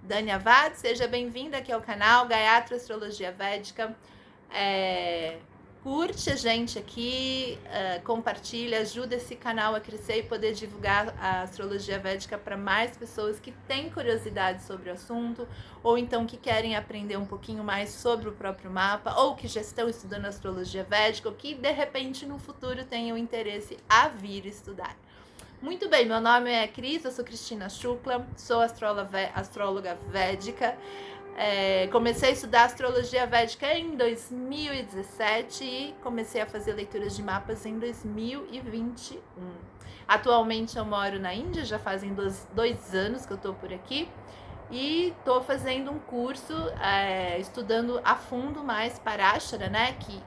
Dani Avad, seja bem-vinda aqui ao canal Gayatri Astrologia Védica. Curte a gente aqui, compartilha, ajuda esse canal a crescer e poder divulgar a astrologia védica para mais pessoas que têm curiosidade sobre o assunto, ou então que querem aprender um pouquinho mais sobre o próprio mapa, ou que já estão estudando astrologia védica, ou que de repente no futuro tenham interesse a vir estudar. Muito bem, meu nome é Cris, eu sou Cristina Shukla, sou astróloga védica. Comecei a estudar astrologia védica em 2017 e comecei a fazer leituras de mapas em 2021. Atualmente eu moro na Índia, já fazem 2 anos que eu tô por aqui. E estou fazendo um curso, estudando a fundo mais Parashara, né, que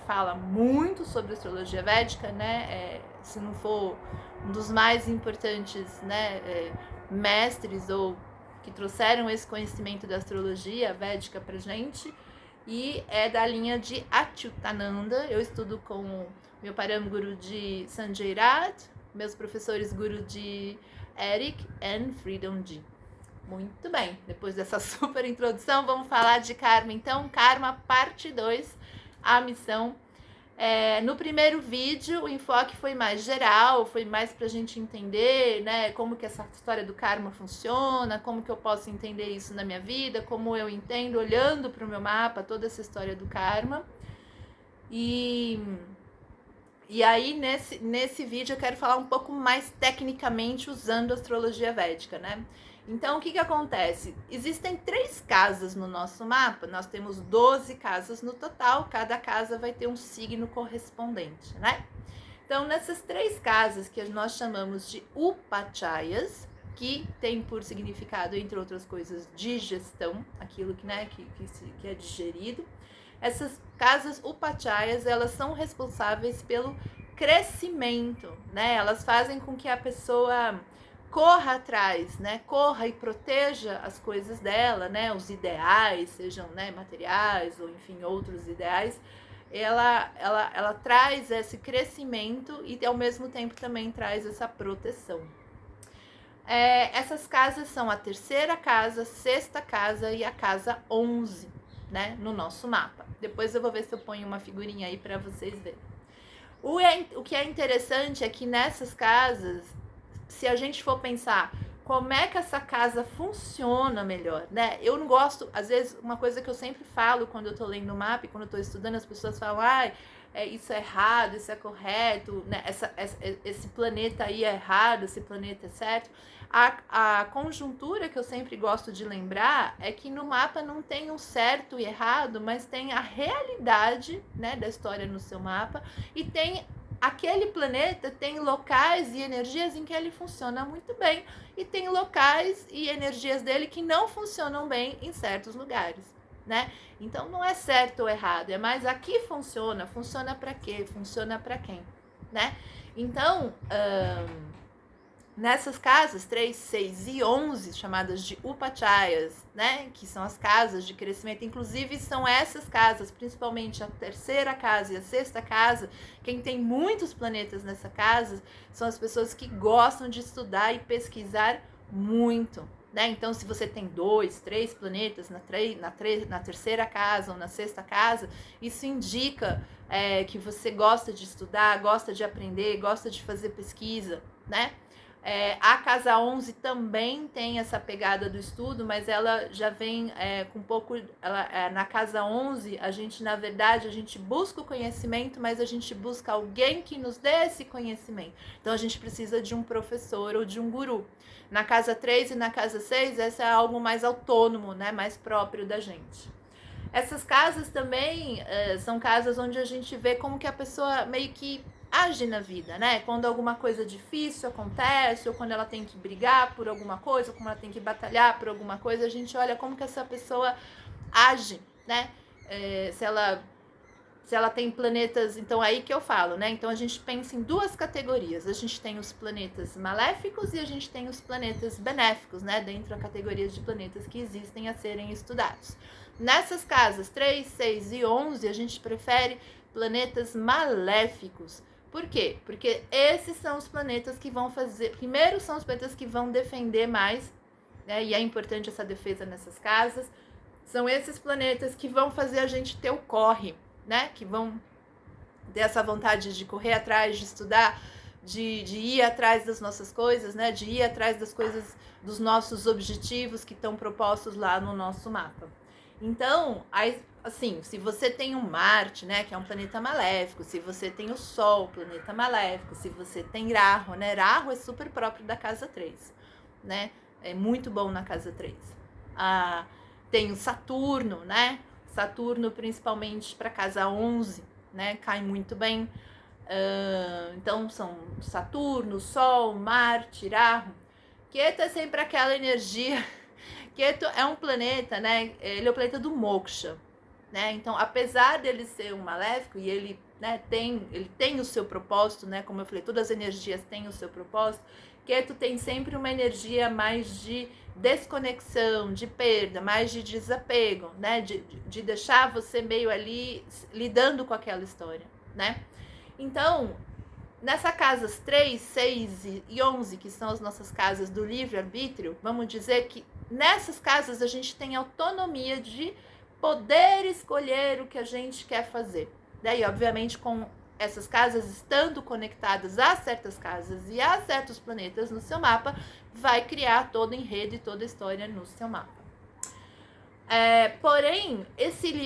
fala muito sobre astrologia védica, né, se não for um dos mais importantes, né, mestres ou que trouxeram esse conhecimento da astrologia védica pra gente, e é da linha de Achyutananda. Eu estudo com meu Param Guru de Sanjay Rath, meus professores Guru de Eric e Freedom Ji. Muito bem, depois dessa super introdução, vamos falar de Karma. Então, Karma, parte 2, a missão. No primeiro vídeo, o enfoque foi mais geral, foi mais pra gente entender, né, como que essa história do Karma funciona, como que eu posso entender isso na minha vida, como eu entendo, olhando pro meu mapa, toda essa história do Karma. E aí, nesse vídeo, eu quero falar um pouco mais tecnicamente usando a astrologia védica, né? Então, o que acontece? Existem 3 casas no nosso mapa, nós temos 12 casas no total, cada casa vai ter um signo correspondente, né? Então, nessas 3 casas que nós chamamos de Upachayas, que tem por significado, entre outras coisas, digestão, aquilo que, né, que é digerido. Essas casas Upachayas, elas são responsáveis pelo crescimento, né? Elas fazem com que a pessoa corra atrás, né? Corra e proteja as coisas dela, né? Os ideais, sejam, né, materiais ou enfim outros ideais. Ela traz esse crescimento e ao mesmo tempo também traz essa proteção. Essas casas são a 3ª casa, 6ª casa e a casa 11, né, no nosso mapa. Depois eu vou ver se eu ponho uma figurinha aí para vocês verem. O que é interessante é que nessas casas, se a gente for pensar como é que essa casa funciona melhor, né? Eu não gosto, às vezes, uma coisa que eu sempre falo quando eu tô lendo o mapa e quando eu tô estudando, as pessoas falam, isso é errado, isso é correto, né? Esse planeta aí é errado, esse planeta é certo. A conjuntura que eu sempre gosto de lembrar é que no mapa não tem um certo e errado, mas tem a realidade, né, da história no seu mapa, e tem aquele planeta, tem locais e energias em que ele funciona muito bem, e tem locais e energias dele que não funcionam bem em certos lugares, né? Então não é certo ou errado, é mais aqui funciona para quê? Funciona para quem, né? Então, nessas casas 3, 6 e 11, chamadas de Upachayas, né, que são as casas de crescimento, inclusive são essas casas, principalmente a 3ª casa e a 6ª casa, quem tem muitos planetas nessa casa, são as pessoas que gostam de estudar e pesquisar muito, né? Então, se você tem 2, 3 planetas na 3ª casa ou na 6ª casa, isso indica que você gosta de estudar, gosta de aprender, gosta de fazer pesquisa, né? A casa 11 também tem essa pegada do estudo, mas ela já vem com um pouco... na casa 11, a gente busca o conhecimento, mas a gente busca alguém que nos dê esse conhecimento. Então, a gente precisa de um professor ou de um guru. Na casa 3 e na casa 6, essa é algo mais autônomo, né, mais próprio da gente. Essas casas também são casas onde a gente vê como que a pessoa meio que age na vida, né? Quando alguma coisa difícil acontece, ou quando ela tem que brigar por alguma coisa, ou quando ela tem que batalhar por alguma coisa, a gente olha como que essa pessoa age, né? Se ela tem planetas, então aí que eu falo, né? Então a gente pensa em 2 categorias. A gente tem os planetas maléficos e a gente tem os planetas benéficos, né? Dentro da categoria de planetas que existem a serem estudados. Nessas casas 3, 6 e 11, a gente prefere planetas maléficos. Por quê? Porque esses são os planetas que vão fazer... Primeiro são os planetas que vão defender mais né? E é importante essa defesa nessas casas. São esses planetas que vão fazer a gente ter o corre, né? Que vão ter essa vontade de correr atrás, de estudar, de ir atrás das nossas coisas, né? De ir atrás das coisas, dos nossos objetivos que estão propostos lá no nosso mapa. Então, assim, se você tem um Marte, né, que é um planeta maléfico, se você tem o Sol, planeta maléfico, se você tem Rahu, né? Rahu é super próprio da casa 3, né? É muito bom na casa 3. Tem o Saturno, né? Saturno principalmente para casa 11, né? Cai muito bem. Então são Saturno, Sol, Marte, Rahu. Ketu é sempre aquela energia. Ketu é um planeta, né? Ele é o planeta do moksha, né? Então, apesar dele ser um maléfico e ele, né, ele tem o seu propósito, né? Como eu falei, todas as energias têm o seu propósito. Ketu tem sempre uma energia mais de desconexão, de perda, mais de desapego, né? De deixar você meio ali lidando com aquela história, né? Então, nessas casas 3, 6 e 11, que são as nossas casas do livre-arbítrio, vamos dizer que nessas casas a gente tem autonomia de poder escolher o que a gente quer fazer. Daí, obviamente, com essas casas estando conectadas a certas casas e a certos planetas no seu mapa, vai criar todo enredo e toda história no seu mapa. Porém,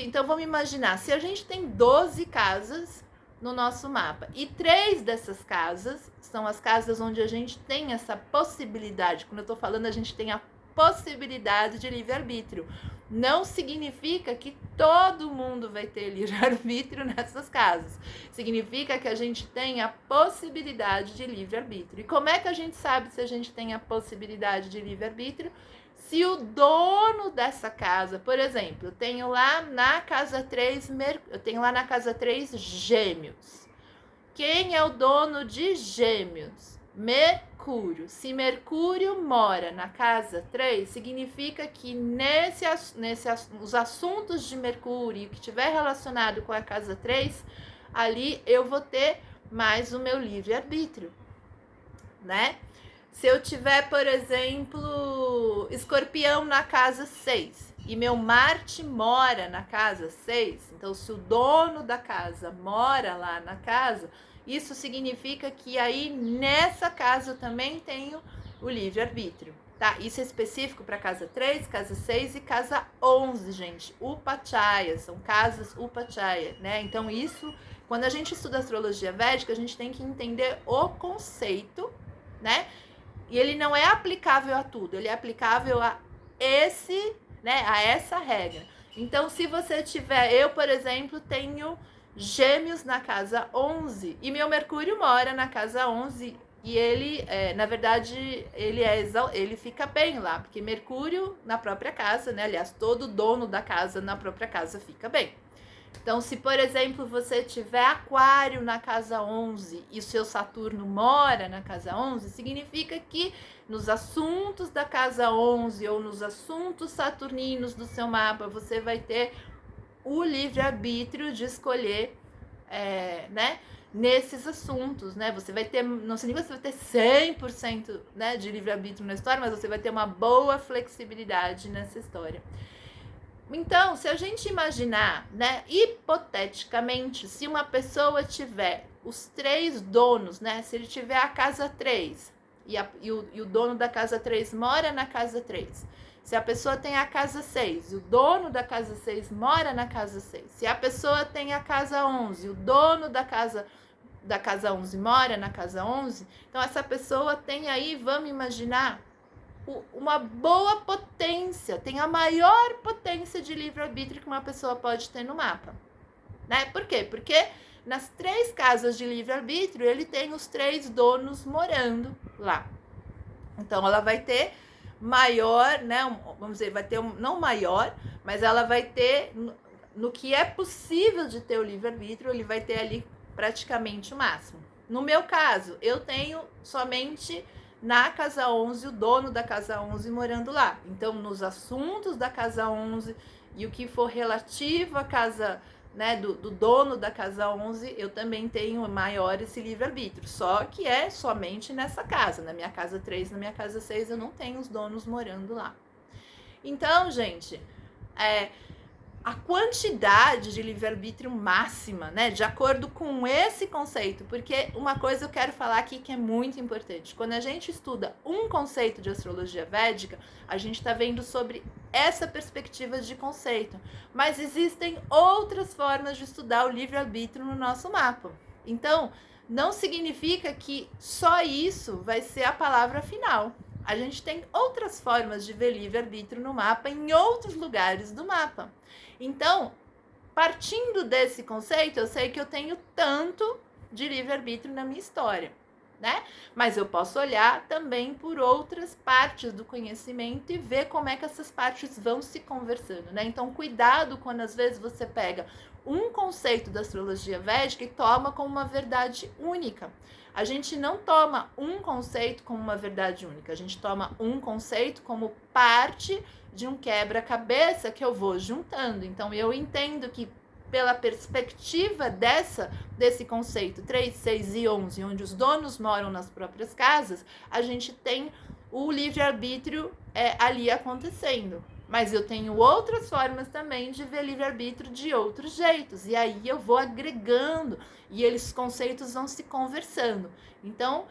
então vamos imaginar, se a gente tem 12 casas no nosso mapa, e 3 dessas casas são as casas onde a gente tem essa possibilidade. Quando eu tô falando, a gente tem a possibilidade de livre-arbítrio. Não significa que todo mundo vai ter livre-arbítrio nessas casas. Significa que a gente tem a possibilidade de livre-arbítrio. E como é que a gente sabe se a gente tem a possibilidade de livre-arbítrio? Se o dono dessa casa, por exemplo, eu tenho lá na casa 3, Gêmeos. Quem é o dono de Gêmeos? Mercúrio. Se Mercúrio mora na casa 3, significa que os assuntos de Mercúrio que tiver relacionado com a casa 3, ali eu vou ter mais o meu livre-arbítrio, né? Se eu tiver, por exemplo, Escorpião na casa 6 e meu Marte mora na casa 6, então se o dono da casa mora lá na casa, isso significa que aí nessa casa eu também tenho o livre-arbítrio, tá? Isso é específico para casa 3, casa 6 e casa 11, gente. Upachaya, são casas Upachaya, né? Então isso, quando a gente estuda astrologia védica, a gente tem que entender o conceito, né? E ele não é aplicável a tudo, ele é aplicável a essa regra. Então, se você tiver, eu, por exemplo, tenho Gêmeos na casa 11 e meu Mercúrio mora na casa 11 e ele, na verdade, ele fica bem lá, porque Mercúrio na própria casa, né? Aliás, todo dono da casa na própria casa fica bem. Então, se, por exemplo, você tiver Aquário na casa 11 e o seu Saturno mora na casa 11, significa que nos assuntos da casa 11 ou nos assuntos saturninos do seu mapa, você vai ter o livre-arbítrio de escolher, né, nesses assuntos, né? Você vai ter, não sei nem se você vai ter 100%, né, de livre-arbítrio na história, mas você vai ter uma boa flexibilidade nessa história. Então, se a gente imaginar, né, hipoteticamente, se uma pessoa tiver os 3 donos, né, se ele tiver a casa 3 e o dono da casa 3 mora na casa 3, se a pessoa tem a casa 6 e o dono da casa 6 mora na casa 6, se a pessoa tem a casa 11 e o dono da casa 11 mora na casa 11, então essa pessoa tem aí, vamos imaginar, uma boa potência, tem a maior potência de livre-arbítrio que uma pessoa pode ter no mapa, né? Por quê? Porque nas 3 casas de livre-arbítrio, ele tem os 3 donos morando lá. Então, ela vai ter maior, né? Vamos dizer, vai ter, não maior, mas ela vai ter, no que é possível de ter o livre-arbítrio, ele vai ter ali praticamente o máximo. No meu caso, eu tenho somente na casa 11, o dono da casa 11 morando lá. Então, nos assuntos da casa 11 e o que for relativo à casa né, do dono da casa 11, eu também tenho maior esse livre-arbítrio, só que é somente nessa casa, na minha casa 3, na minha casa 6, eu não tenho os donos morando lá. Então, gente, a quantidade de livre-arbítrio máxima, né, de acordo com esse conceito, porque uma coisa eu quero falar aqui que é muito importante. Quando a gente estuda um conceito de astrologia védica, a gente está vendo sobre essa perspectiva de conceito, mas existem outras formas de estudar o livre-arbítrio no nosso mapa. Então, não significa que só isso vai ser a palavra final. A gente tem outras formas de ver livre-arbítrio no mapa em outros lugares do mapa. Então, partindo desse conceito, eu sei que eu tenho tanto de livre-arbítrio na minha história, né? Mas eu posso olhar também por outras partes do conhecimento e ver como é que essas partes vão se conversando, né? Então, cuidado quando às vezes você pega um conceito da astrologia védica e toma como uma verdade única. A gente não toma um conceito como uma verdade única, a gente toma um conceito como parte de um quebra-cabeça que eu vou juntando. Então, eu entendo que pela perspectiva desse conceito 3, 6 e 11, onde os donos moram nas próprias casas, a gente tem o livre-arbítrio ali acontecendo. Mas eu tenho outras formas também de ver livre-arbítrio de outros jeitos. E aí eu vou agregando e eles conceitos vão se conversando. Então,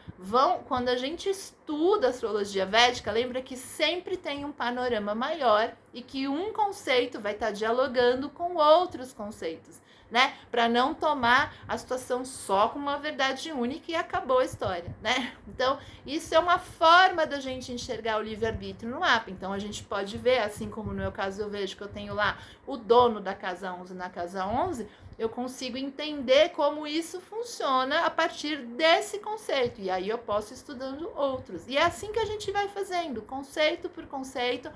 quando a gente estuda astrologia védica, lembra que sempre tem um panorama maior e que um conceito vai estar dialogando com outros conceitos, né? Para não tomar a situação só com uma verdade única e acabou a história, né? Então, isso é uma forma da gente enxergar o livre-arbítrio no mapa. Então, a gente pode ver, assim como no meu caso eu vejo que eu tenho lá o dono da casa 11 na casa 11, eu consigo entender como isso funciona a partir desse conceito. E aí eu posso ir estudando outros. E é assim que a gente vai fazendo, conceito por conceito,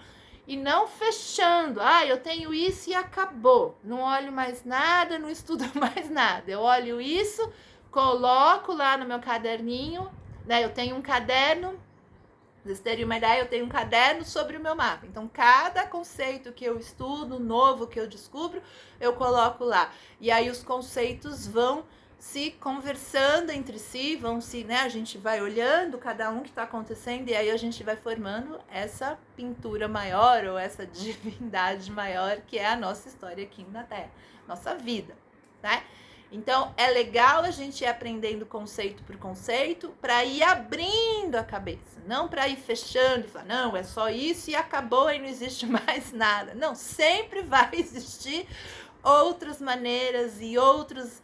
e não fechando. Eu tenho isso e acabou. Não olho mais nada, não estudo mais nada. Eu olho isso, coloco lá no meu caderninho, né? Eu tenho um caderno, pra vocês terem uma ideia, eu tenho um caderno sobre o meu mapa. Então, cada conceito que eu estudo, novo que eu descubro, eu coloco lá. E aí os conceitos vão se conversando entre si, né? A gente vai olhando cada um que está acontecendo e aí a gente vai formando essa pintura maior ou essa divindade maior que é a nossa história aqui na Terra, nossa vida, né? Então, é legal a gente ir aprendendo conceito por conceito para ir abrindo a cabeça, não para ir fechando e falar, não, é só isso e acabou e não existe mais nada. Não, sempre vai existir outras maneiras e outras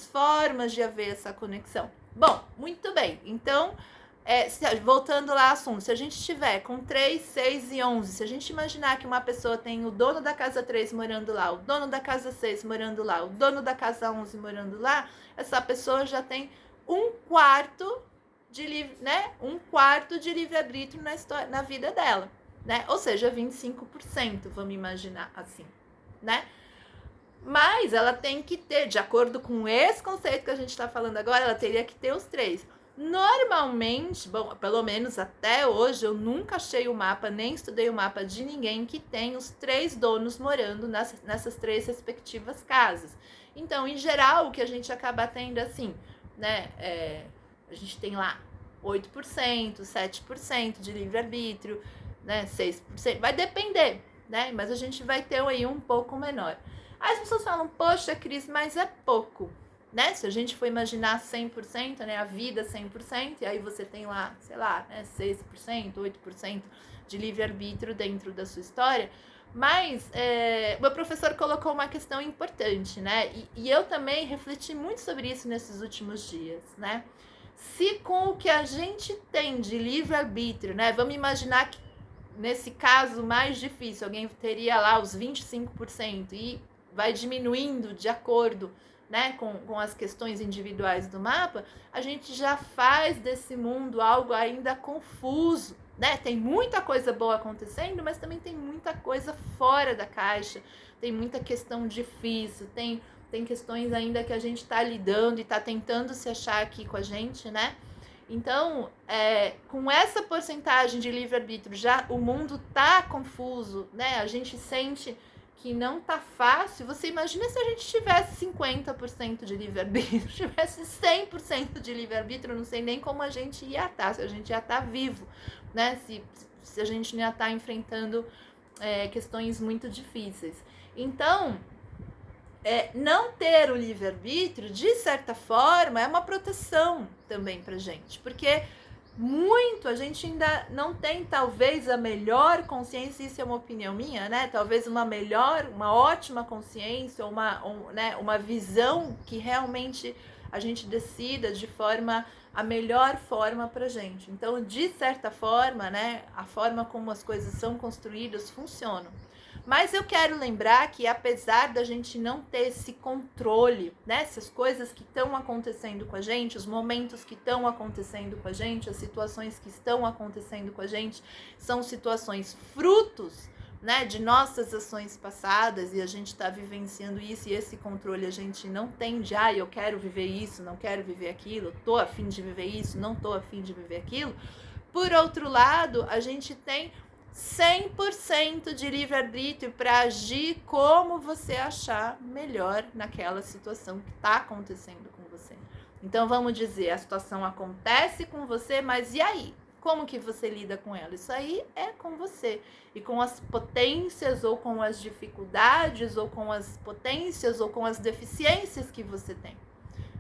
formas de haver essa conexão. Bom, muito bem. Então, voltando lá ao assunto, se a gente estiver com 3, 6 e 11, se a gente imaginar que uma pessoa tem o dono da casa 3 morando lá, o dono da casa 6 morando lá, o dono da casa 11 morando lá, essa pessoa já tem um quarto de livre-arbítrio na vida dela, né? Ou seja, 25%, vamos imaginar assim, né? Mas ela tem que ter, de acordo com esse conceito que a gente está falando agora, ela teria que ter os 3. Normalmente, bom, pelo menos até hoje, eu nunca achei o mapa, nem estudei o mapa de ninguém que tem os 3 donos morando nessas 3 respectivas casas. Então, em geral, o que a gente acaba tendo assim, né, a gente tem lá 8%, 7% de livre-arbítrio, né, 6%, vai depender, né, mas a gente vai ter aí um pouco menor. Aí as pessoas falam, poxa, Cris, mas é pouco, né? Se a gente for imaginar 100%, né, a vida 100%, e aí você tem lá, sei lá, né, 6%, 8% de livre-arbítrio dentro da sua história. Mas o meu professor colocou uma questão importante, né? E eu também refleti muito sobre isso nesses últimos dias, né? Se com o que a gente tem de livre-arbítrio, né? Vamos imaginar que nesse caso mais difícil, alguém teria lá os 25% e vai diminuindo de acordo, né, com as questões individuais do mapa, a gente já faz desse mundo algo ainda confuso, né? Tem muita coisa boa acontecendo, mas também tem muita coisa fora da caixa, tem muita questão difícil, tem questões ainda que a gente está lidando e está tentando se achar aqui com a gente, né? Então, com essa porcentagem de livre-arbítrio, já o mundo tá confuso, né? A gente sente que não tá fácil, você imagina se a gente tivesse 50% de livre-arbítrio, tivesse 100% de livre-arbítrio, eu não sei nem como a gente ia estar, se a gente ia estar vivo, né? Se a gente ia estar enfrentando questões muito difíceis. Então, não ter o livre-arbítrio, de certa forma, é uma proteção também pra gente, porque a gente ainda não tem talvez a melhor consciência, isso é uma opinião minha, né? Talvez uma ótima consciência, uma visão que realmente a gente decida de a melhor forma pra gente. Então, de certa forma, né, a forma como as coisas são construídas funcionam. Mas eu quero lembrar que apesar da gente não ter esse controle, né, essas coisas que estão acontecendo com a gente, os momentos que estão acontecendo com a gente, as situações que estão acontecendo com a gente, são situações frutos, né, de nossas ações passadas, e a gente está vivenciando isso, e esse controle a gente não tem de, eu quero viver isso, não quero viver aquilo, tô a fim de viver isso, não tô a fim de viver aquilo. Por outro lado, a gente tem 100% de livre-arbítrio para agir como você achar melhor naquela situação que está acontecendo com você. Então, vamos dizer, a situação acontece com você, mas e aí? Como que você lida com ela? Isso aí é com você. E com as potências, ou com as dificuldades, ou com as potências, ou com as deficiências que você tem,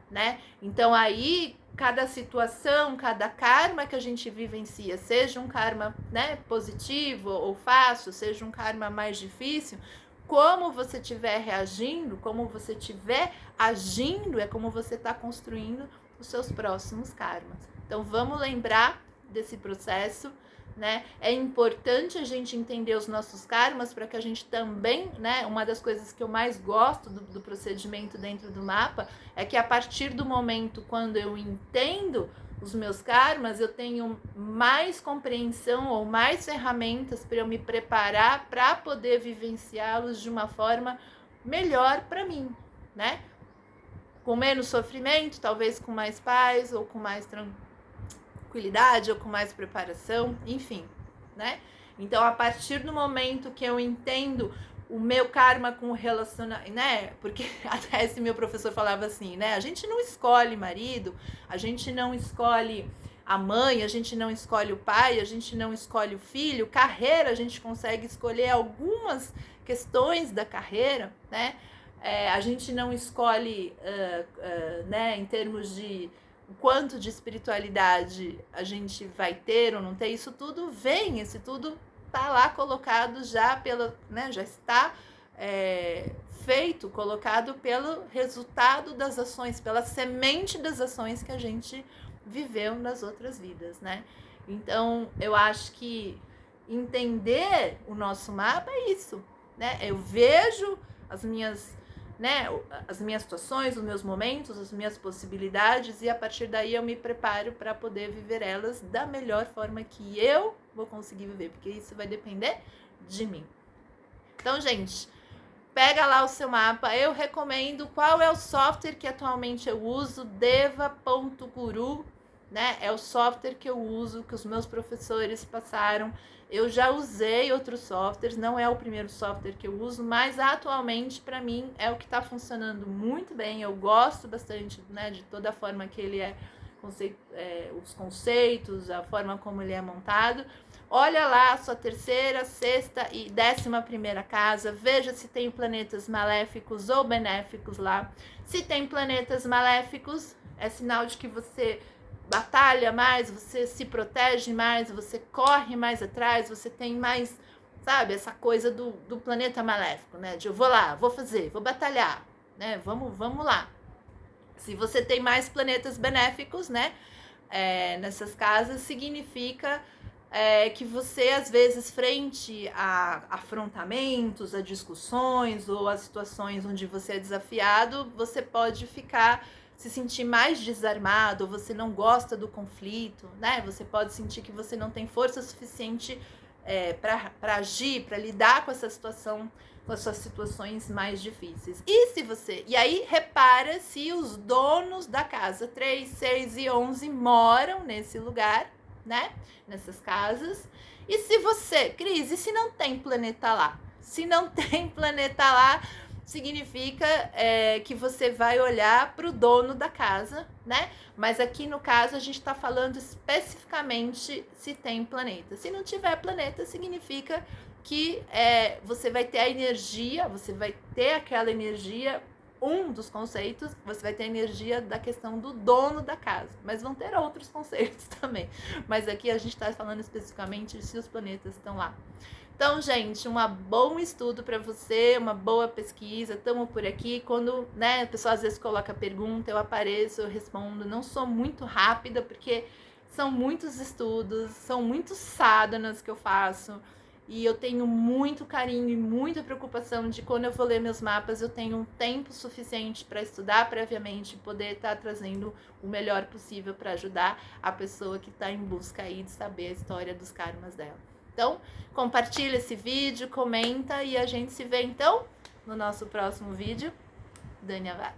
né? Então, aí, cada situação, cada karma que a gente vivencia, seja um karma, né, positivo ou fácil, seja um karma mais difícil, como você estiver reagindo, como você estiver agindo, é como você está construindo os seus próximos karmas. Então, vamos lembrar desse processo, né? É importante a gente entender os nossos karmas para que a gente também, né? Uma das coisas que eu mais gosto do procedimento dentro do mapa é que a partir do momento quando eu entendo os meus karmas, eu tenho mais compreensão ou mais ferramentas para eu me preparar para poder vivenciá-los de uma forma melhor para mim, né? Com menos sofrimento, talvez com mais paz ou com mais tranquilidade ou com mais preparação, enfim, né? Então, a partir do momento que eu entendo o meu karma com o relacionamento, né? Porque até esse meu professor falava assim, né? A gente não escolhe marido, a gente não escolhe a mãe, a gente não escolhe o pai, a gente não escolhe o filho. Carreira, a gente consegue escolher algumas questões da carreira, né? A gente não escolhe, né? Em termos de o quanto de espiritualidade a gente vai ter ou não ter, isso tudo vem, isso tudo tá lá colocado já pela, né, já está feito, colocado pelo resultado das ações, pela semente das ações que a gente viveu nas outras vidas, né? Então, eu acho que entender o nosso mapa é isso, né? Eu vejo as minhas, né, as minhas situações, os meus momentos, as minhas possibilidades, e a partir daí eu me preparo para poder viver elas da melhor forma que eu vou conseguir viver, porque isso vai depender de mim. Então, gente, pega lá o seu mapa. Eu recomendo. Qual é o software que atualmente eu uso? Deva.guru, né? É o software que eu uso, que os meus professores passaram. Eu já usei outros softwares, não é o primeiro software que eu uso, mas atualmente para mim é o que está funcionando muito bem. Eu gosto bastante, né, de toda a forma que ele os conceitos, a forma como ele é montado. Olha lá a sua terceira, sexta e 11ª casa, veja se tem planetas maléficos ou benéficos lá. Se tem planetas maléficos, é sinal de que você batalha mais, você se protege mais, você corre mais atrás, você tem mais, sabe, essa coisa do planeta maléfico, né? De eu vou lá, vou fazer, vou batalhar, né? Vamos lá. Se você tem mais planetas benéficos, né? Nessas casas, significa que você, às vezes, frente a afrontamentos, a discussões ou a situações onde você é desafiado, você pode se sentir mais desarmado, ou você não gosta do conflito, né? Você pode sentir que você não tem força suficiente para agir, para lidar com essa situação, com as suas situações mais difíceis. E aí repara se os donos da casa 3, 6 e 11 moram nesse lugar, né? Nessas casas. E se você, Cris, e se não tem planeta lá? Se não tem planeta lá, significa que você vai olhar para o dono da casa, né? Mas aqui no caso a gente está falando especificamente se tem planeta. Se não tiver planeta, significa que você vai ter a energia, você vai ter aquela energia. Um dos conceitos, você vai ter a energia da questão do dono da casa, mas vão ter outros conceitos também. Mas aqui a gente está falando especificamente se os planetas estão lá. Então, gente, um bom estudo para você, uma boa pesquisa. Estamos por aqui. Quando, né, a pessoa às vezes coloca pergunta, eu apareço, eu respondo. Não sou muito rápida, porque são muitos estudos, são muitos sadhanas que eu faço. E eu tenho muito carinho e muita preocupação de quando eu vou ler meus mapas, eu tenho um tempo suficiente para estudar previamente e poder estar trazendo o melhor possível para ajudar a pessoa que está em busca aí de saber a história dos karmas dela. Então, compartilha esse vídeo, comenta e a gente se vê então no nosso próximo vídeo. Dani Avá.